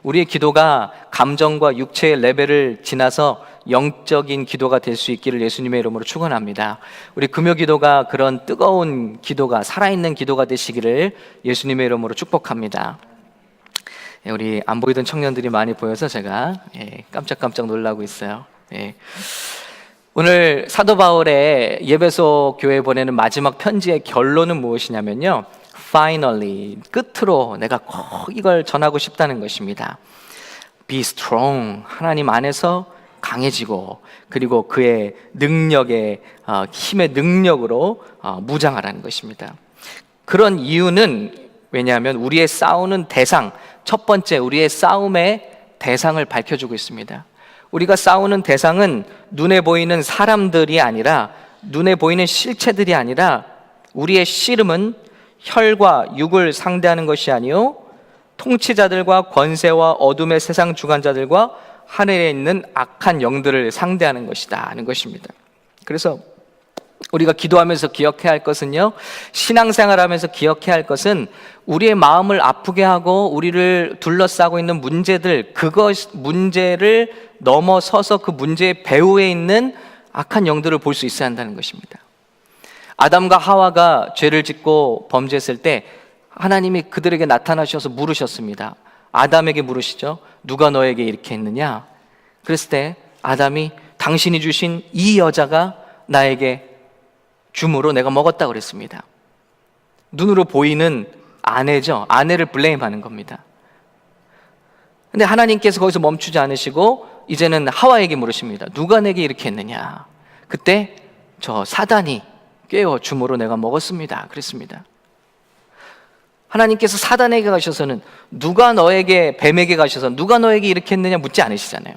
우리의 기도가 감정과 육체의 레벨을 지나서 영적인 기도가 될 수 있기를 예수님의 이름으로 축원합니다. 우리 금요 기도가 그런 뜨거운 기도가, 살아있는 기도가 되시기를 예수님의 이름으로 축복합니다. 우리 안 보이던 청년들이 많이 보여서 제가 깜짝깜짝 놀라고 있어요. 오늘 사도 바울의 예배소 교회에 보내는 마지막 편지의 결론은 무엇이냐면요, Finally, 끝으로 내가 꼭 이걸 전하고 싶다는 것입니다. Be strong, 하나님 안에서 강해지고, 그리고 그의 능력의 힘의 능력으로 무장하라는 것입니다. 그런 이유는 왜냐하면 우리의 싸우는 대상, 첫 번째 우리의 싸움의 대상을 밝혀주고 있습니다. 우리가 싸우는 대상은 눈에 보이는 사람들이 아니라, 눈에 보이는 실체들이 아니라, 우리의 씨름은 혈과 육을 상대하는 것이 아니요 통치자들과 권세와 어둠의 세상 주관자들과 하늘에 있는 악한 영들을 상대하는 것이다 하는 것입니다. 그래서 우리가 기도하면서 기억해야 할 것은요, 신앙생활하면서 기억해야 할 것은 우리의 마음을 아프게 하고 우리를 둘러싸고 있는 문제들, 문제를 넘어서서 그 문제의 배후에 있는 악한 영들을 볼 수 있어야 한다는 것입니다. 아담과 하와가 죄를 짓고 범죄했을 때 하나님이 그들에게 나타나셔서 물으셨습니다. 아담에게 물으시죠. 누가 너에게 이렇게 했느냐? 그랬을 때 아담이 당신이 주신 이 여자가 나에게 줌으로 내가 먹었다 그랬습니다. 눈으로 보이는 아내죠. 아내를 블레임하는 겁니다. 근데 하나님께서 거기서 멈추지 않으시고 이제는 하와에게 물으십니다. 누가 내게 이렇게 했느냐? 그때 저 사단이 깨워 줌으로 내가 먹었습니다 그랬습니다. 하나님께서 사단에게 가셔서는 누가 너에게, 뱀에게 가셔서 누가 너에게 이렇게 했느냐 묻지 않으시잖아요.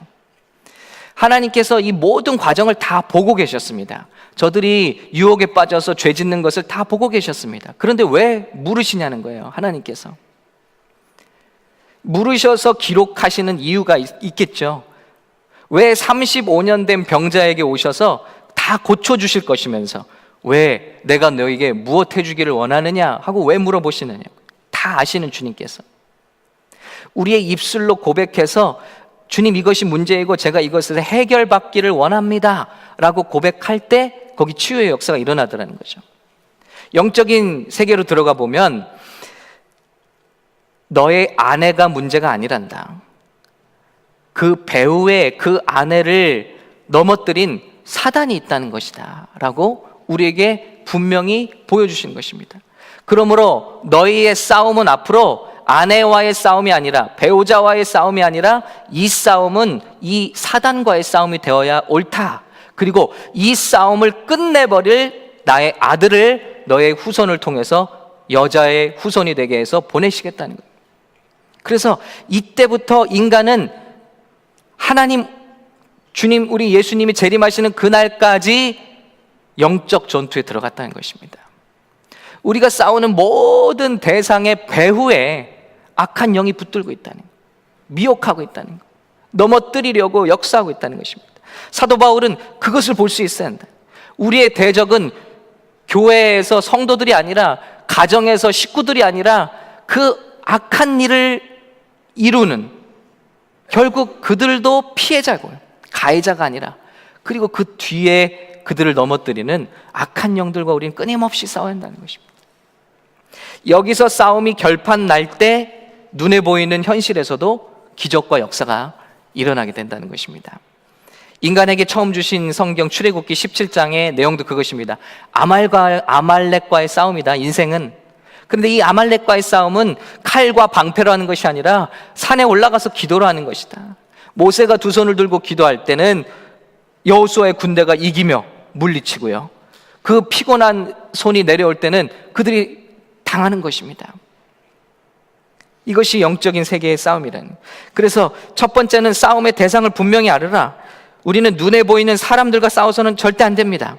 하나님께서 이 모든 과정을 다 보고 계셨습니다. 저들이 유혹에 빠져서 죄 짓는 것을 다 보고 계셨습니다. 그런데 왜 물으시냐는 거예요. 하나님께서 물으셔서 기록하시는 이유가 있겠죠. 왜 35년 된 병자에게 오셔서 다 고쳐주실 것이면서 왜 내가 너에게 무엇 해주기를 원하느냐 하고 왜 물어보시느냐, 다 아시는 주님께서 우리의 입술로 고백해서 주님 이것이 문제이고 제가 이것을 해결받기를 원합니다 라고 고백할 때 거기 치유의 역사가 일어나더라는 거죠. 영적인 세계로 들어가 보면 너의 아내가 문제가 아니란다. 그 배우의 그 아내를 넘어뜨린 사단이 있다는 것이다 라고 우리에게 분명히 보여주신 것입니다. 그러므로 너희의 싸움은 앞으로 아내와의 싸움이 아니라, 배우자와의 싸움이 아니라, 이 싸움은 이 사단과의 싸움이 되어야 옳다. 그리고 이 싸움을 끝내버릴 나의 아들을 너의 후손을 통해서 여자의 후손이 되게 해서 보내시겠다는 거예요. 그래서 이때부터 인간은 하나님, 주님, 우리 예수님이 재림하시는 그날까지 영적 전투에 들어갔다는 것입니다. 우리가 싸우는 모든 대상의 배후에 악한 영이 붙들고 있다는 것, 미혹하고 있다는 것, 넘어뜨리려고 역사하고 있다는 것입니다. 사도 바울은 그것을 볼 수 있어야 한다. 우리의 대적은 교회에서 성도들이 아니라, 가정에서 식구들이 아니라, 그 악한 일을 이루는, 결국 그들도 피해자고요, 가해자가 아니라, 그리고 그 뒤에 그들을 넘어뜨리는 악한 영들과 우리는 끊임없이 싸워야 한다는 것입니다. 여기서 싸움이 결판 날 때 눈에 보이는 현실에서도 기적과 역사가 일어나게 된다는 것입니다. 인간에게 처음 주신 성경 출애굽기 17장의 내용도 그것입니다. 아말렉과의 싸움이다, 인생은. 그런데 이 아말렉과의 싸움은 칼과 방패로 하는 것이 아니라 산에 올라가서 기도로 하는 것이다. 모세가 두 손을 들고 기도할 때는 여호수아의 군대가 이기며 물리치고요, 그 피곤한 손이 내려올 때는 그들이 당하는 것입니다. 이것이 영적인 세계의 싸움이라는. 그래서 첫 번째는 싸움의 대상을 분명히 알아라. 우리는 눈에 보이는 사람들과 싸워서는 절대 안 됩니다.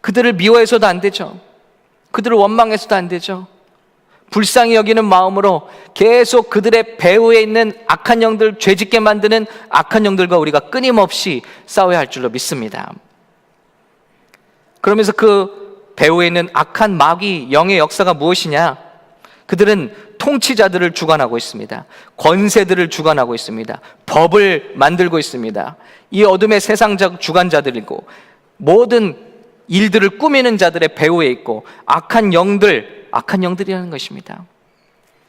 그들을 미워해서도 안 되죠. 그들을 원망해서도 안 되죠. 불쌍히 여기는 마음으로 계속 그들의 배후에 있는 악한 영들, 죄짓게 만드는 악한 영들과 우리가 끊임없이 싸워야 할 줄로 믿습니다. 그러면서 그 배후에 있는 악한 마귀 영의 역사가 무엇이냐? 그들은 통치자들을 주관하고 있습니다. 권세들을 주관하고 있습니다. 법을 만들고 있습니다. 이 어둠의 세상적 주관자들이고 모든 일들을 꾸미는 자들의 배후에 있고 악한 영들이라는 것입니다.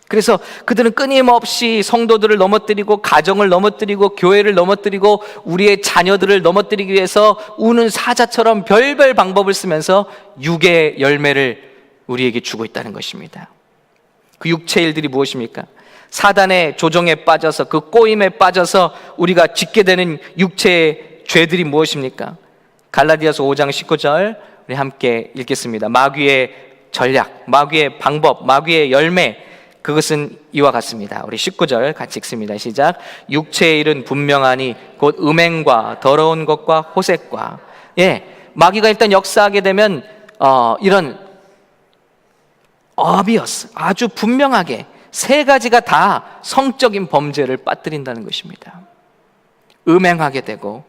그래서 그들은 끊임없이 성도들을 넘어뜨리고 가정을 넘어뜨리고 교회를 넘어뜨리고 우리의 자녀들을 넘어뜨리기 위해서 우는 사자처럼 별별 방법을 쓰면서 육의 열매를 우리에게 주고 있다는 것입니다. 그 육체의 일들이 무엇입니까? 사단의 조종에 빠져서 그 꼬임에 빠져서 우리가 짓게 되는 육체의 죄들이 무엇입니까? 갈라디아서 5장 19절 우리 함께 읽겠습니다. 마귀의 전략, 마귀의 방법, 마귀의 열매, 그것은 이와 같습니다. 우리 19절 같이 읽습니다. 시작. 육체의 일은 분명하니 곧 음행과 더러운 것과 호색과. 마귀가 일단 역사하게 되면 이런 obvious, 아주 분명하게 세 가지가 다 성적인 범죄를 빠뜨린다는 것입니다. 음행하게 되고,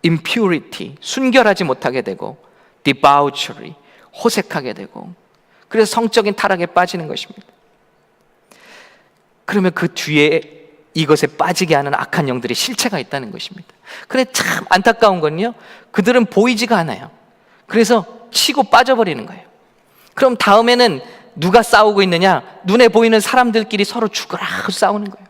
impurity, 순결하지 못하게 되고, debauchery, 호색하게 되고, 그래서 성적인 타락에 빠지는 것입니다. 그러면 그 뒤에 이것에 빠지게 하는 악한 영들의 실체가 있다는 것입니다. 그런데 참 안타까운 건요, 그들은 보이지가 않아요. 그래서 치고 빠져버리는 거예요. 그럼 다음에는 누가 싸우고 있느냐? 눈에 보이는 사람들끼리 서로 죽으라 하고 싸우는 거예요.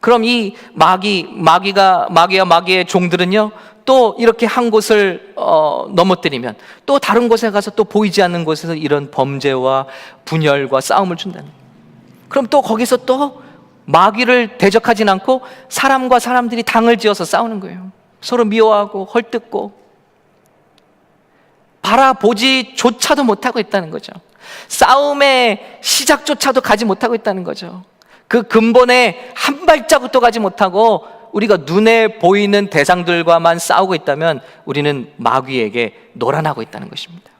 그럼 이 마귀와 마귀의 종들은요, 또 이렇게 한 곳을 넘어뜨리면 또 다른 곳에 가서 또 보이지 않는 곳에서 이런 범죄와 분열과 싸움을 준다는 거예요. 그럼 또 거기서 또 마귀를 대적하진 않고 사람과 사람들이 당을 지어서 싸우는 거예요. 서로 미워하고 헐뜯고 바라보지조차도 못하고 있다는 거죠. 싸움의 시작조차도 가지 못하고 있다는 거죠. 그 근본에 한 발자국도 가지 못하고 우리가 눈에 보이는 대상들과만 싸우고 있다면 우리는 마귀에게 노란하고 있다는 것입니다.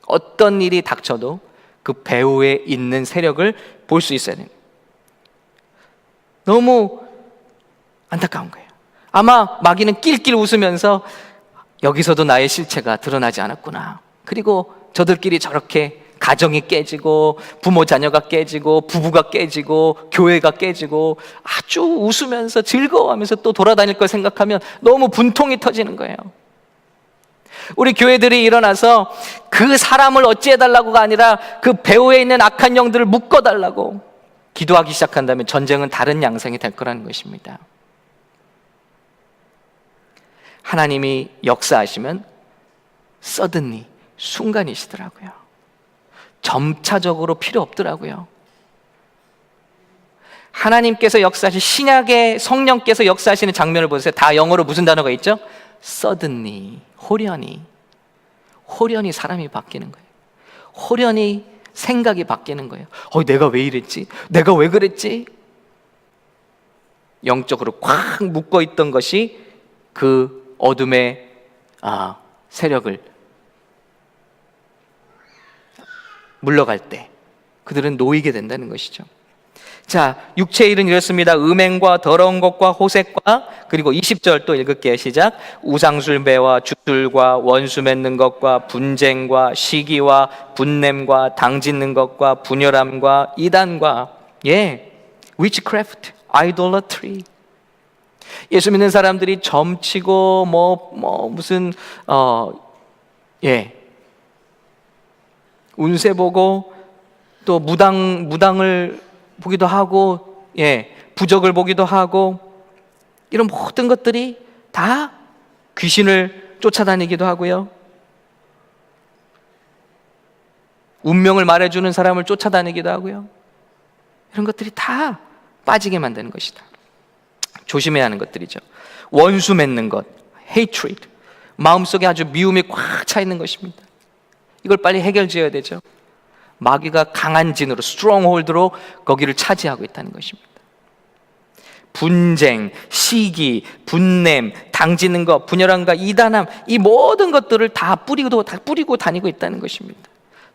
어떤 일이 닥쳐도 그 배후에 있는 세력을 볼 수 있어야 됩니다. 너무 안타까운 거예요. 아마 마귀는 낄낄 웃으면서 여기서도 나의 실체가 드러나지 않았구나. 그리고 저들끼리 저렇게 가정이 깨지고 부모 자녀가 깨지고 부부가 깨지고 교회가 깨지고 아주 웃으면서 즐거워하면서 또 돌아다닐 걸 생각하면 너무 분통이 터지는 거예요. 우리 교회들이 일어나서 그 사람을 어찌해달라고가 아니라 그 배후에 있는 악한 영들을 묶어달라고 기도하기 시작한다면 전쟁은 다른 양상이 될 거라는 것입니다. 하나님이 역사하시면 suddenly, 순간이시더라고요. 점차적으로 필요 없더라고요. 하나님께서 역사하신 신약의 성령께서 역사하시는 장면을 보세요. 다 영어로 무슨 단어가 있죠? suddenly, 호련히 사람이 바뀌는 거예요. 호련히 생각이 바뀌는 거예요. 내가 왜 이랬지? 내가 왜 그랬지? 영적으로 꽉 묶어있던 것이 그 어둠의 세력을 물러갈 때 그들은 놓이게 된다는 것이죠. 자, 육체의 일은 이렇습니다. 음행과 더러운 것과 호색과, 그리고 20절 또 읽을게요. 시작. 우상숭배와 주술과 원수 맺는 것과 분쟁과 시기와 분냄과 당짓는 것과 분열함과 이단과 witchcraft, idolatry. 예수 믿는 사람들이 점치고 무슨 운세 보고 또 무당을 보기도 하고 부적을 보기도 하고 이런 모든 것들이 다 귀신을 쫓아다니기도 하고요. 운명을 말해주는 사람을 쫓아다니기도 하고요. 이런 것들이 다 빠지게 만드는 것이다. 조심해야 하는 것들이죠. 원수 맺는 것, hatred, 마음속에 아주 미움이 꽉 차 있는 것입니다. 이걸 빨리 해결지어야 되죠. 마귀가 강한 진으로, 스트롱홀드로 거기를 차지하고 있다는 것입니다. 분쟁, 시기, 분냄, 당지는 것, 분열함과 이단함, 이 모든 것들을 다 뿌리고 다니고 있다는 것입니다.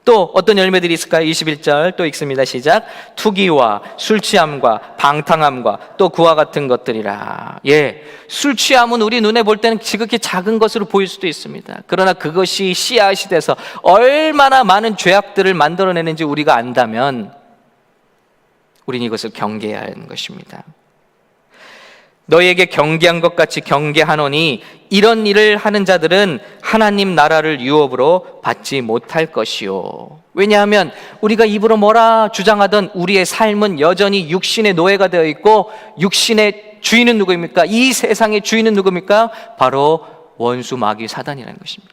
또 어떤 열매들이 있을까요? 21절 또 읽습니다. 시작. 투기와 술 취함과 방탕함과 또 그와 같은 것들이라. 예, 술 취함은 우리 눈에 볼 때는 지극히 작은 것으로 보일 수도 있습니다. 그러나 그것이 씨앗이 돼서 얼마나 많은 죄악들을 만들어내는지 우리가 안다면 우리는 이것을 경계해야 하는 것입니다. 너희에게 경계한 것 같이 경계하노니 이런 일을 하는 자들은 하나님 나라를 유업으로 받지 못할 것이요. 왜냐하면 우리가 입으로 뭐라 주장하던 우리의 삶은 여전히 육신의 노예가 되어 있고, 육신의 주인은 누구입니까? 이 세상의 주인은 누구입니까? 바로 원수 마귀 사단이라는 것입니다.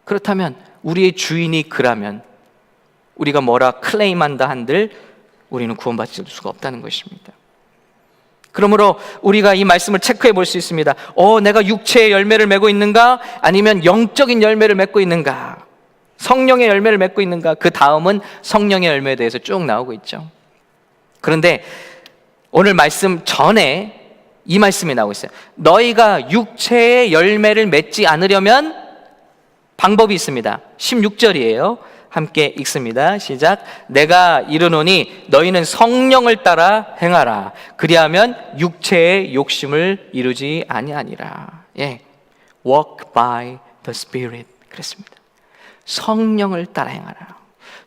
그렇다면 우리의 주인이 그라면 우리가 뭐라 클레임한다 한들 우리는 구원받을 수가 없다는 것입니다. 그러므로 우리가 이 말씀을 체크해 볼 수 있습니다. 내가 육체의 열매를 맺고 있는가? 아니면 영적인 열매를 맺고 있는가? 성령의 열매를 맺고 있는가? 그 다음은 성령의 열매에 대해서 쭉 나오고 있죠. 그런데 오늘 말씀 전에 이 말씀이 나오고 있어요. 너희가 육체의 열매를 맺지 않으려면 방법이 있습니다. 16절이에요. 함께 읽습니다. 시작. 내가 이르노니 너희는 성령을 따라 행하라. 그리하면 육체의 욕심을 이루지 아니하니라. 예, walk by the Spirit. 그랬습니다. 성령을 따라 행하라.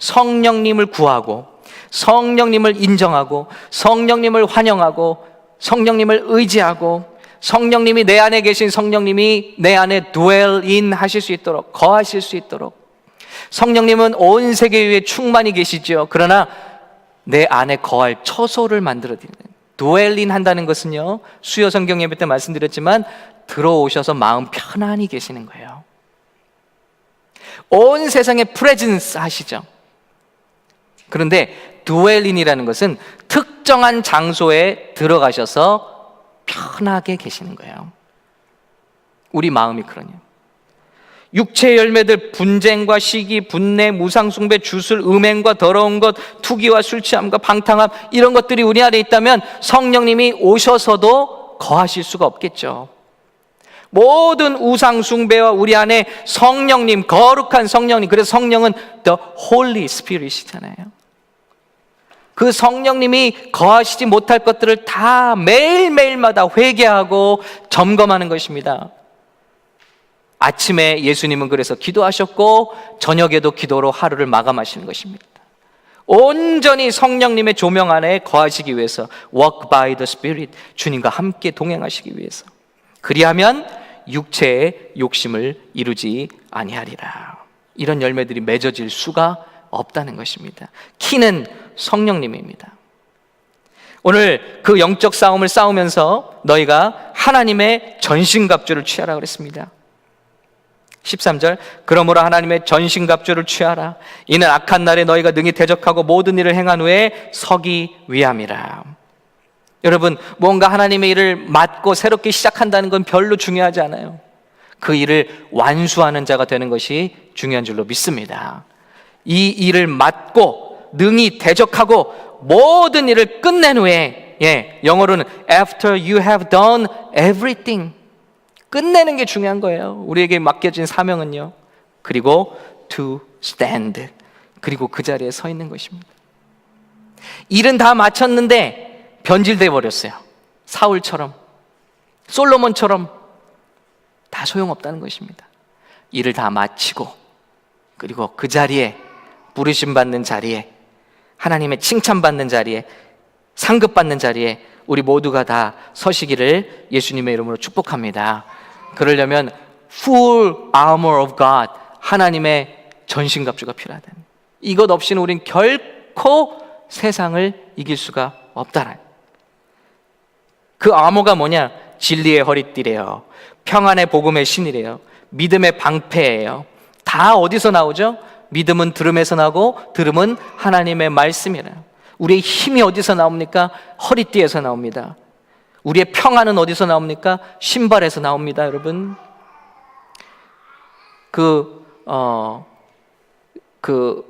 성령님을 구하고, 성령님을 인정하고, 성령님을 환영하고, 성령님을 의지하고, 성령님이 내 안에 계신 성령님이 내 안에 dwell in 하실 수 있도록, 거하실 수 있도록. 성령님은 온 세계 위에 충만히 계시죠. 그러나 내 안에 거할 처소를 만들어드리는, dwell in 한다는 것은요, 수요 성경 예배 때 말씀드렸지만 들어오셔서 마음 편안히 계시는 거예요. 온 세상에 presence 하시죠. 그런데 dwell in이라는 것은 특정한 장소에 들어가셔서 편하게 계시는 거예요. 우리 마음이 그러냐. 육체의 열매들, 분쟁과 시기, 분내, 무상숭배, 주술, 음행과 더러운 것, 투기와 술취함과 방탕함, 이런 것들이 우리 안에 있다면 성령님이 오셔서도 거하실 수가 없겠죠. 모든 우상숭배와 우리 안에 성령님, 거룩한 성령님, 그래서 성령은 The Holy Spirit이잖아요. 그 성령님이 거하시지 못할 것들을 다 매일매일마다 회개하고 점검하는 것입니다. 아침에 예수님은 그래서 기도하셨고 저녁에도 기도로 하루를 마감하시는 것입니다. 온전히 성령님의 조명 안에 거하시기 위해서, walk by the Spirit, 주님과 함께 동행하시기 위해서. 그리하면 육체의 욕심을 이루지 아니하리라. 이런 열매들이 맺어질 수가 없다는 것입니다. 키는 성령님입니다. 오늘 그 영적 싸움을 싸우면서 너희가 하나님의 전신갑주를 취하라 그랬습니다. 13절, 그러므로 하나님의 전신갑주를 취하라. 이는 악한 날에 너희가 능히 대적하고 모든 일을 행한 후에 서기 위함이라. 여러분, 뭔가 하나님의 일을 맡고 새롭게 시작한다는 건 별로 중요하지 않아요. 그 일을 완수하는 자가 되는 것이 중요한 줄로 믿습니다. 이 일을 맡고 능히 대적하고 모든 일을 끝낸 후에, 영어로는 after you have done everything, 끝내는 게 중요한 거예요. 우리에게 맡겨진 사명은요. 그리고 to stand, 그리고 그 자리에 서 있는 것입니다. 일은 다 마쳤는데 변질돼 버렸어요. 사울처럼, 솔로몬처럼 다 소용없다는 것입니다. 일을 다 마치고, 그리고 그 자리에, 부르심 받는 자리에, 하나님의 칭찬받는 자리에, 상급받는 자리에 우리 모두가 다 서시기를 예수님의 이름으로 축복합니다. 그러려면 full armor of God, 하나님의 전신갑주가 필요하다. 이것 없이는 우린 결코 세상을 이길 수가 없다라. 그 armor가 뭐냐? 진리의 허리띠래요. 평안의 복음의 신이래요. 믿음의 방패예요. 다 어디서 나오죠? 믿음은 들음에서 나고 들음은 하나님의 말씀이래요. 우리의 힘이 어디서 나옵니까? 허리띠에서 나옵니다. 우리의 평안은 어디서 나옵니까? 신발에서 나옵니다, 여러분. 그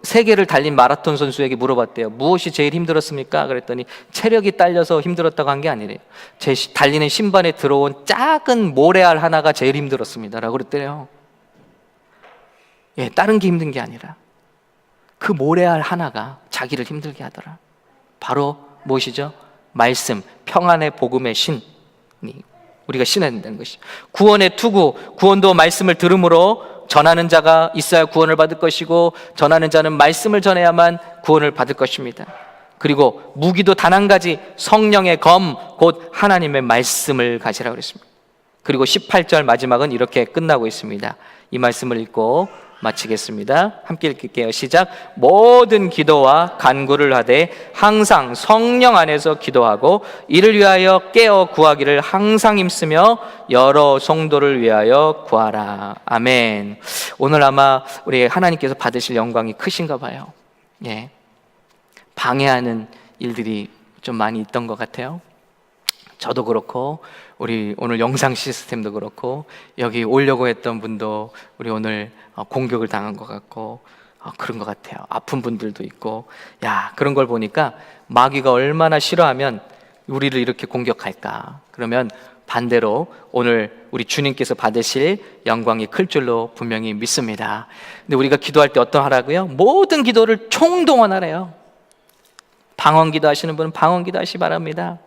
세계를 달린 마라톤 선수에게 물어봤대요. 무엇이 제일 힘들었습니까? 그랬더니 체력이 딸려서 힘들었다고 한 게 아니래요. 제 달리는 신발에 들어온 작은 모래알 하나가 제일 힘들었습니다 라고 그랬대요. 다른 게 힘든 게 아니라 그 모래알 하나가 자기를 힘들게 하더라. 바로 무엇이죠? 말씀, 평안의 복음의 신이 우리가 신어야 된다는 것이죠. 구원의 투구, 구원도 말씀을 들음으로 전하는 자가 있어야 구원을 받을 것이고, 전하는 자는 말씀을 전해야만 구원을 받을 것입니다. 그리고 무기도 단 한 가지, 성령의 검, 곧 하나님의 말씀을 가지라고 그랬습니다. 그리고 18절 마지막은 이렇게 끝나고 있습니다. 이 말씀을 읽고 마치겠습니다. 함께 읽을게요. 시작. 모든 기도와 간구를 하되 항상 성령 안에서 기도하고 이를 위하여 깨어 구하기를 항상 힘쓰며 여러 성도를 위하여 구하라. 아멘. 오늘 아마 우리 하나님께서 받으실 영광이 크신가 봐요. 예. 방해하는 일들이 좀 많이 있던 것 같아요. 저도 그렇고 우리 오늘 영상 시스템도 그렇고 여기 오려고 했던 분도 우리 오늘 공격을 당한 것 같고 그런 것 같아요. 아픈 분들도 있고, 야, 그런 걸 보니까 마귀가 얼마나 싫어하면 우리를 이렇게 공격할까. 그러면 반대로 오늘 우리 주님께서 받으실 영광이 클 줄로 분명히 믿습니다. 근데 우리가 기도할 때 어떠하라고요? 모든 기도를 총동원하래요. 방언 기도하시는 분은 방언 기도하시기 바랍니다.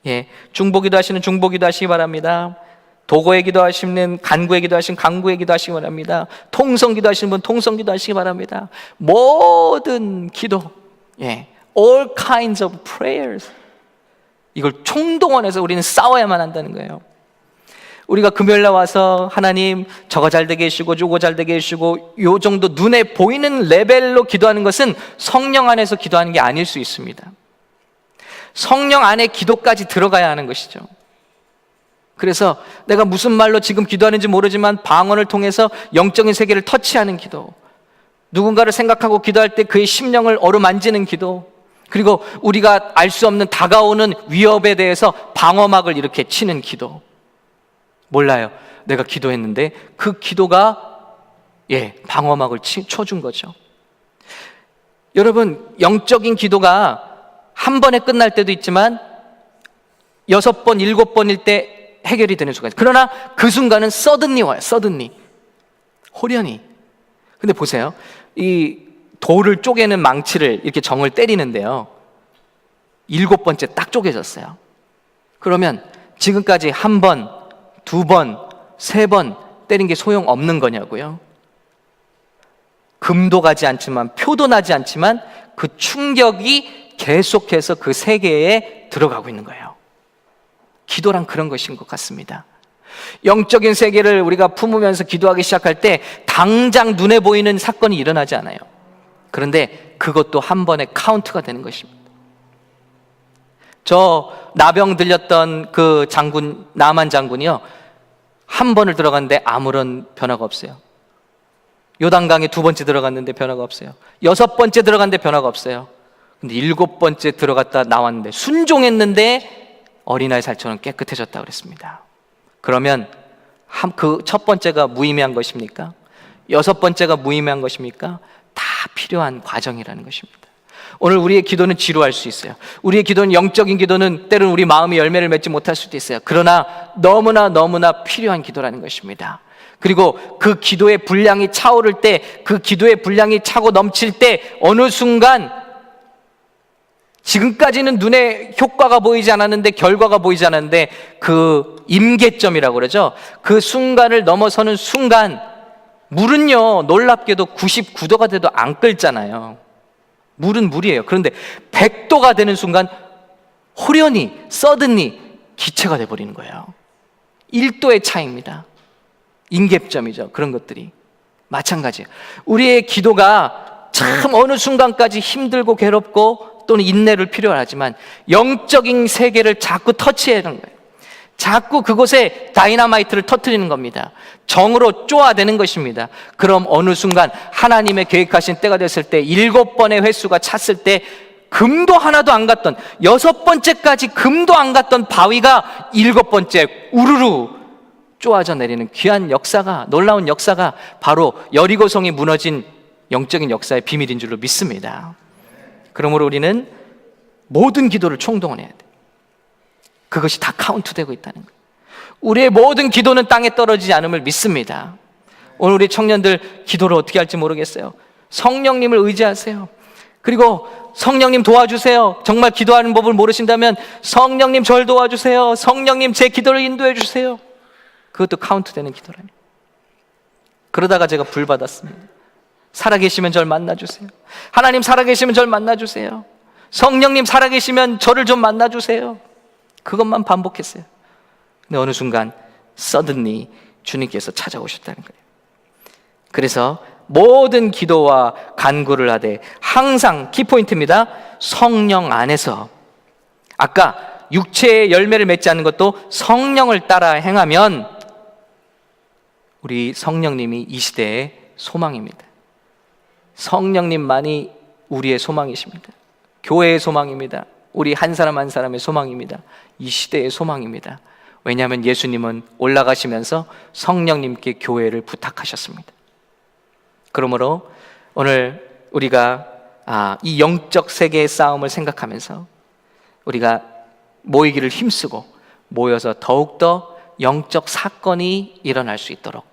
예, 중보 기도하시는 중보 기도하시기 바랍니다. 도고의 기도하시는 간구의 기도하시는 간구의 기도하시기 바랍니다. 통성 기도하시는 분 통성 기도하시기 바랍니다. 모든 기도, 예, all kinds of prayers, 이걸 총동원해서 우리는 싸워야만 한다는 거예요. 우리가 금요일날 와서 하나님 저거 잘 되게 해주시고 저거 잘 되게 해주시고 요 정도 눈에 보이는 레벨로 기도하는 것은 성령 안에서 기도하는 게 아닐 수 있습니다. 성령 안에 기도까지 들어가야 하는 것이죠. 그래서 내가 무슨 말로 지금 기도하는지 모르지만 방언을 통해서 영적인 세계를 터치하는 기도, 누군가를 생각하고 기도할 때 그의 심령을 어루만지는 기도, 그리고 우리가 알 수 없는 다가오는 위협에 대해서 방어막을 이렇게 치는 기도. 몰라요. 내가 기도했는데 그 기도가 방어막을 쳐준 거죠. 여러분, 영적인 기도가 한 번에 끝날 때도 있지만 6번, 7번일 때 해결이 되는 순간. 그러나 그 순간은 suddenly 와요. suddenly. 호련히. 근데 보세요. 이 돌을 쪼개는 망치를 이렇게 정을 때리는데요. 7번째 딱 쪼개졌어요. 그러면 지금까지 1번, 2번, 3번 때린 게 소용없는 거냐고요? 금도 가지 않지만 표도 나지 않지만 그 충격이 계속해서 그 세계에 들어가고 있는 거예요. 기도란 그런 것인 것 같습니다. 영적인 세계를 우리가 품으면서 기도하기 시작할 때 당장 눈에 보이는 사건이 일어나지 않아요. 그런데 그것도 한 번에 카운트가 되는 것입니다. 저 나병 들렸던 그 장군, 나만 장군이요, 한 번을 들어갔는데 아무런 변화가 없어요. 요단강에 2번째 들어갔는데 변화가 없어요. 6번째 들어갔는데 변화가 없어요. 근데 7번째 들어갔다 나왔는데 순종했는데 어린아이 살처럼 깨끗해졌다고 그랬습니다. 그러면 그 첫 번째가 무의미한 것입니까? 6번째가 무의미한 것입니까? 다 필요한 과정이라는 것입니다. 오늘 우리의 기도는 지루할 수 있어요. 우리의 기도는, 영적인 기도는 때로는 우리 마음이 열매를 맺지 못할 수도 있어요. 그러나 너무나 필요한 기도라는 것입니다. 그리고 그 기도의 분량이 차오를 때, 그 기도의 분량이 차고 넘칠 때 어느 순간 지금까지는 눈에 효과가 보이지 않았는데, 결과가 보이지 않았는데 그 임계점이라고 그러죠. 그 순간을 넘어서는 순간 물은요, 놀랍게도 99도가 돼도 안 끓잖아요. 물은 물이에요. 그런데 100도가 되는 순간 호련히, suddenly 기체가 돼버리는 거예요. 1도의 차이입니다. 임계점이죠. 그런 것들이 마찬가지예요. 우리의 기도가 참 어느 순간까지 힘들고 괴롭고 또는 인내를 필요로 하지만 영적인 세계를 자꾸 터치하는 거예요. 자꾸 그곳에 다이너마이트를 터뜨리는 겁니다. 정으로 쪼아대는 것입니다. 그럼 어느 순간 하나님의 계획하신 때가 됐을 때 7번의 횟수가 찼을 때 금도 하나도 안 갔던, 6번째까지 금도 안 갔던 바위가 7번째 우르르 쪼아져 내리는 귀한 역사가, 놀라운 역사가 바로 여리고성이 무너진 영적인 역사의 비밀인 줄로 믿습니다. 그러므로 우리는 모든 기도를 총동원해야 돼. 그것이 다 카운트되고 있다는 거예요. 우리의 모든 기도는 땅에 떨어지지 않음을 믿습니다. 오늘 우리 청년들 기도를 어떻게 할지 모르겠어요. 성령님을 의지하세요. 그리고 성령님 도와주세요. 정말 기도하는 법을 모르신다면 성령님 절 도와주세요. 성령님 제 기도를 인도해 주세요. 그것도 카운트되는 기도라니. 그러다가 제가 불 받았습니다. 살아계시면 절 만나주세요. 하나님 살아계시면 절 만나주세요. 성령님 살아계시면 저를 좀 만나주세요. 그것만 반복했어요. 근데 어느 순간 suddenly 주님께서 찾아오셨다는 거예요. 그래서 모든 기도와 간구를 하되 항상 키포인트입니다. 성령 안에서. 아까 육체의 열매를 맺지 않는 것도 성령을 따라 행하면 우리 성령님이 이 시대의 소망입니다. 성령님만이 우리의 소망이십니다. 교회의 소망입니다. 우리 한 사람 한 사람의 소망입니다. 이 시대의 소망입니다. 왜냐하면 예수님은 올라가시면서 성령님께 교회를 부탁하셨습니다. 그러므로 오늘 우리가 이 영적 세계의 싸움을 생각하면서 우리가 모이기를 힘쓰고 모여서 더욱더 영적 사건이 일어날 수 있도록,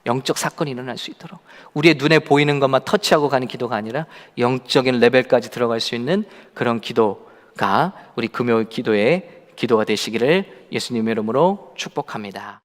영적 사건이 일어날 수 있도록 우리의 눈에 보이는 것만 터치하고 가는 기도가 아니라 영적인 레벨까지 들어갈 수 있는 그런 기도가 우리 금요 기도의 기도가 되시기를 예수님의 이름으로 축복합니다.